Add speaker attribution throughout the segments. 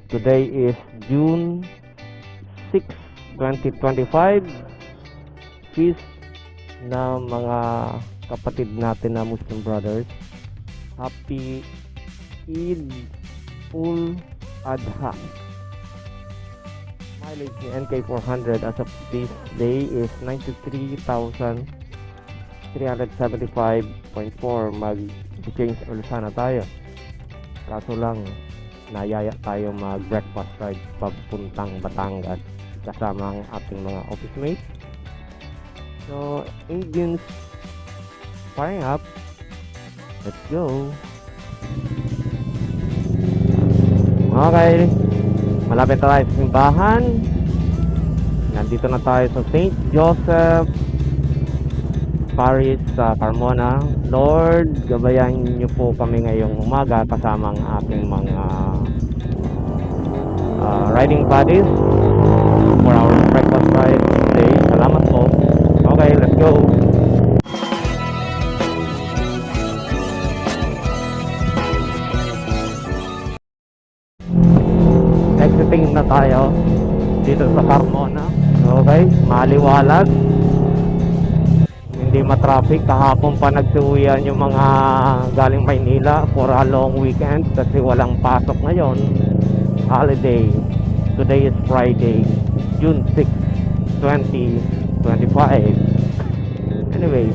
Speaker 1: Today is June 6, 2025. Feast na mga kapatid natin na Muslim brothers. Happy Eid ul Adha. Mileage ni NK400 as of this day is 93,375.4. Mag-change ulit sana tayo. Kaso lang, nayaya tayo mag-breakfast ride papuntang Batangas kasama ang ating mga office mates. So, engines firing up. Let's go. Okay, malapit tayo sa simbahan. Nandito na tayo sa St. Joseph Parish sa Carmona. Lord, gabayan niyo po kami ngayong umaga kasama ang ating mga riding buddies for our breakfast ride today. Salamat po. Okay, let's go. Exiting na tayo dito sa Carmona. Okay, maliwalag, hindi matraffic. Kahapon pa nagsuwian yung mga galing Maynila for a long weekend kasi walang pasok ngayon, holiday. Today is Friday, June 6, 2025. Anyway,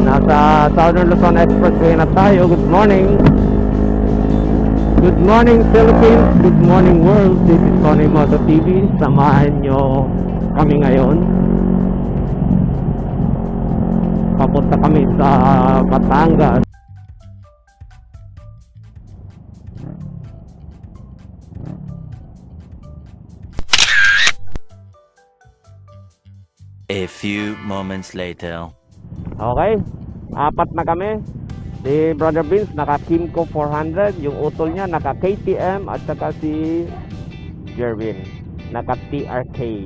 Speaker 1: nasa Southern Luzon Expressway na tayo. Good morning. Good morning Philippines, good morning world. This is Tony Moto TV. Samahan nyo kami ngayon. Papunta kami sa Batangas.
Speaker 2: A few moments later.
Speaker 1: Okay, apat na kami. Si Brother Vince naka Kimco 400, yung utol niya naka KTM, at saka si Jerwin naka TRK.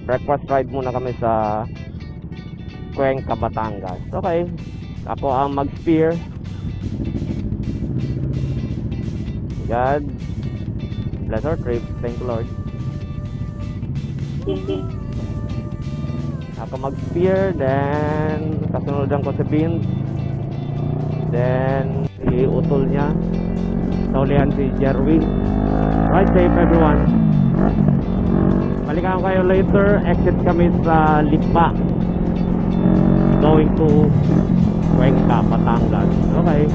Speaker 1: Breakfast ride muna kami sa Cuenca, Batangas. Okay, ako ang mag-steer. God bless our trip. Thank you, Lord. Ako mag-steer, then kasunod ko si Vince. Then iutol niya sa ulihan si Jerwin. Ride safe everyone. Balikan kayo later. Exit kami sa Lipa going to Cuenca, Batangas. Okay.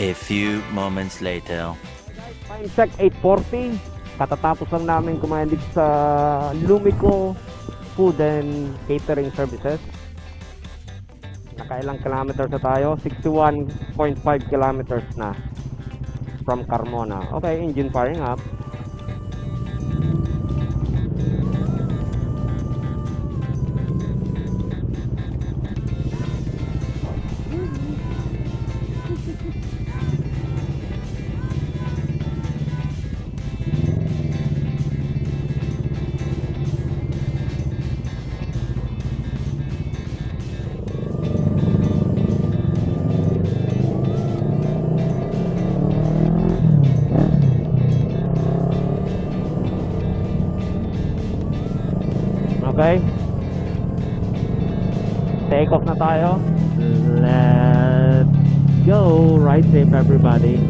Speaker 2: A few moments later.
Speaker 1: Time check 8:40. Katatapos lang namin kumain dito sa Lumico Food and Catering Services. Nakailang kilometers na tayo? 61.5 kilometers na from Carmona. Okay, engine firing up. Okay, take off na tayo. Let's go. Ride safe everybody.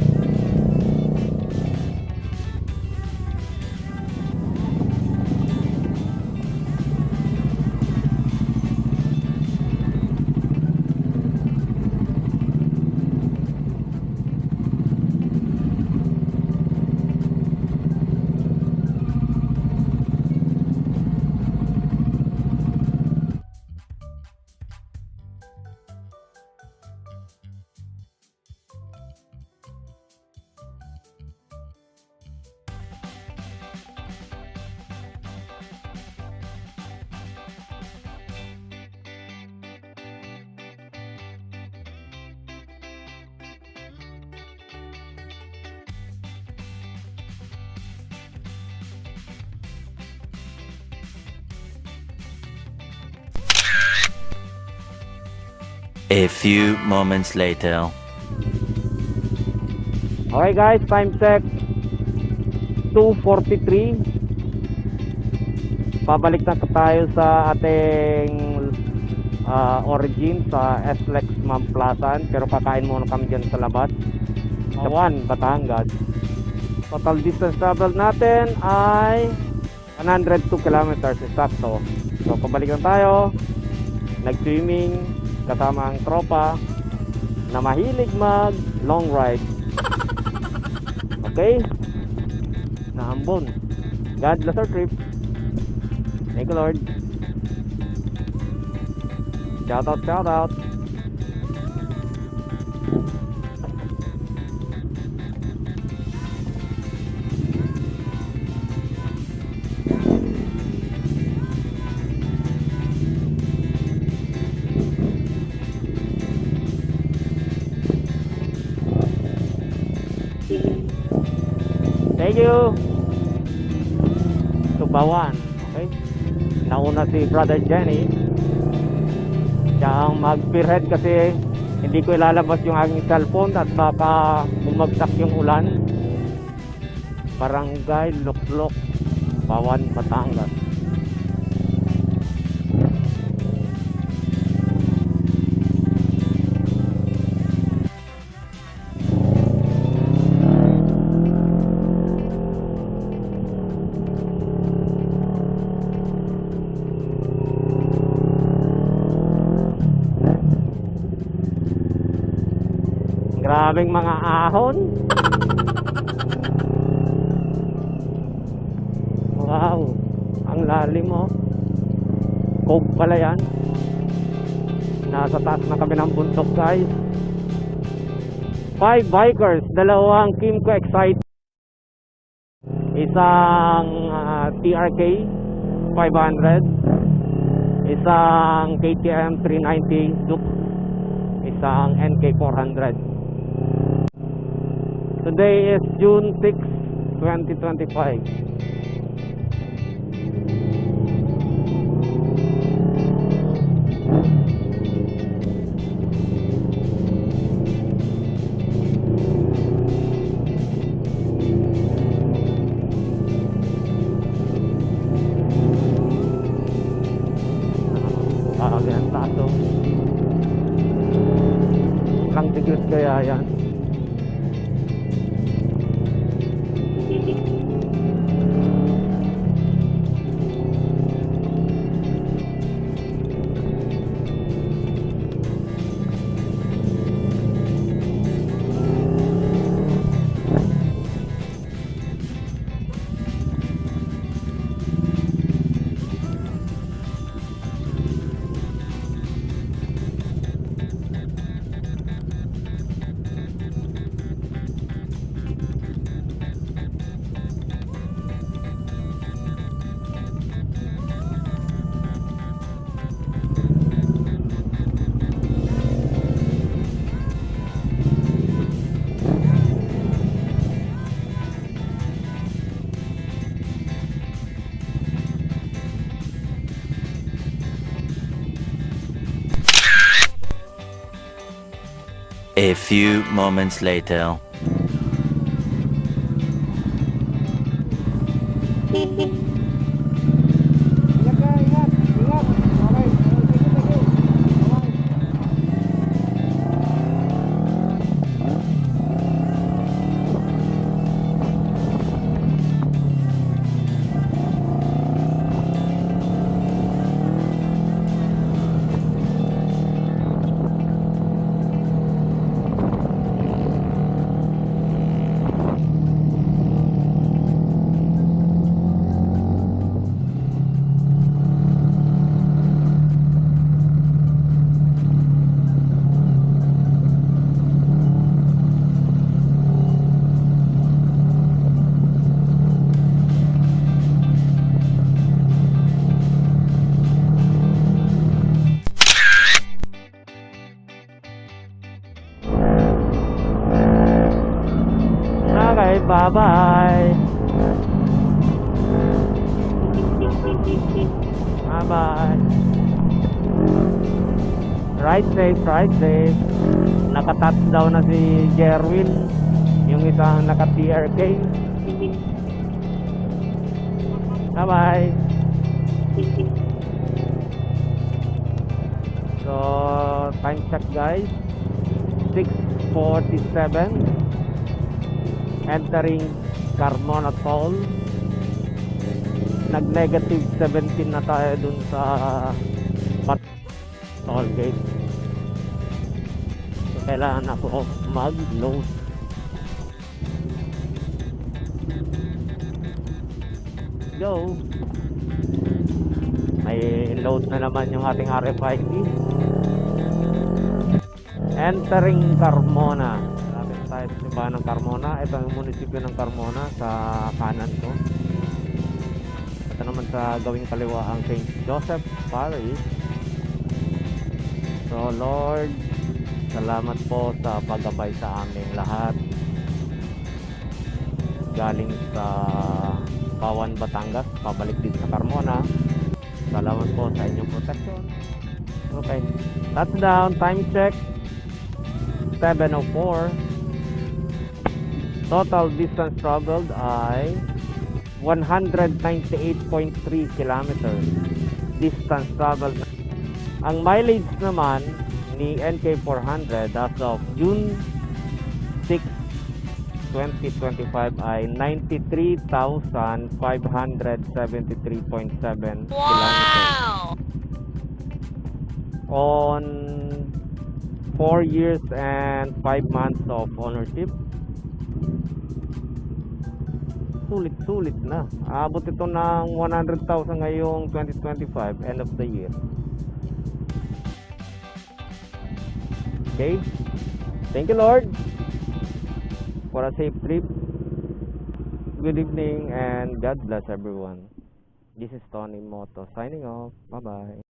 Speaker 2: A few moments later.
Speaker 1: Okay guys, time check 2:43. Pabalik na tayo sa ating origin sa SLEX Mamplasan, pero kakain muna kami dyan sa labas. Awan, Batangas. Total distance travel natin ay 102 kilometers exacto. So pabalik na tayo. Nag-swimming kasama ang tropa na mahilig mag long ride. Okay? Naambon. God bless our trip. Thank you, Lord. Shout out, shout out. Thank you. Tubawan. Okay? Nauna si Brother Jenny. Siya ang mag-spearhead kasi hindi ko ilalabas yung aking cellphone at baka bumagsak yung ulan. Barangay Luklok, Bawan, Batangas. Grabing mga ahon. Wow, ang lalim mo. Cove pala yan. Nasa taas na kami ng bundok guys. 5 bikers, dalawang Kimco Excite, isang TRK 500, isang KTM 390 Duke, isang NK 400. Today is June 6, 2025. Ang taso. Ilang degrees kaya yan?
Speaker 2: A few moments later. Okay, bye-bye. Bye-bye.
Speaker 1: Ride safe, ride safe. Naka-touchdown na si Jerwin. Yung isang naka-TRK. Bye-bye. So, time check guys. 6:47. Entering Carmona Toll. Nag-negative 17 na tayo dun sa toll gate. So, kailangan ako mag-load. Go! May load na naman yung ating RFID. Entering Carmona. Lapit tayo sa simbahan ng Carmona. Ito ang munisipyo ng Carmona sa kanan ko. Ito naman sa gawing kaliwa ang St. Joseph Parish. So Lord, salamat po sa paggabay sa aming lahat. Galing sa Pawan, Batangas, pabalik din sa Carmona. Salamat po sa inyong protection. Okay. Touchdown, time check. 7:04. Total distance traveled ay 198.3 kilometers. Distance traveled. Ang mileage naman ni NK400 as of June 6, 2025 ay 93,573.7 kilometers. On 4 years and 5 months of ownership. Sulit na. Abot ito ng 100,000 ngayong 2025, end of the year. Okay. Thank you Lord for a safe trip. Good evening and God bless everyone. This is Tony Moto signing off. Bye bye.